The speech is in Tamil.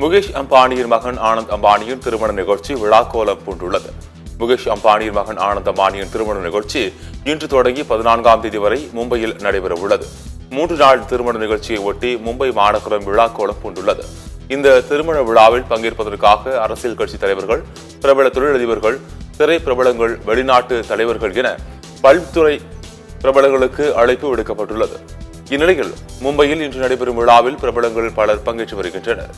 முகேஷ் அம்பானியின் மகன் ஆனந்த் அம்பானியின் திருமண நிகழ்ச்சி விழாக்கோலம் பூண்டுள்ளது. முகேஷ் அம்பானியின் மகன் ஆனந்த் அம்பானியின் திருமண நிகழ்ச்சி இன்று தொடங்கி 14ஆம் தேதி வரை மும்பையில் நடைபெறவுள்ளது. 3 நாள் திருமண நிகழ்ச்சியை ஒட்டி மும்பை மாநகரம் விழாக்கோலம் பூண்டுள்ளது. இந்த திருமண விழாவில் பங்கேற்பதற்காக அரசியல் கட்சி தலைவர்கள், பிரபல தொழிலதிபர்கள், திரை பிரபலங்கள், வெளிநாட்டு தலைவர்கள் என பல்துறை பிரபலங்களுக்கு அழைப்பு விடுக்கப்பட்டுள்ளது. இந்நிலையில் மும்பையில் இன்று நடைபெறும் விழாவில் பிரபலங்கள் பலர் பங்கேற்று வருகின்றனர்.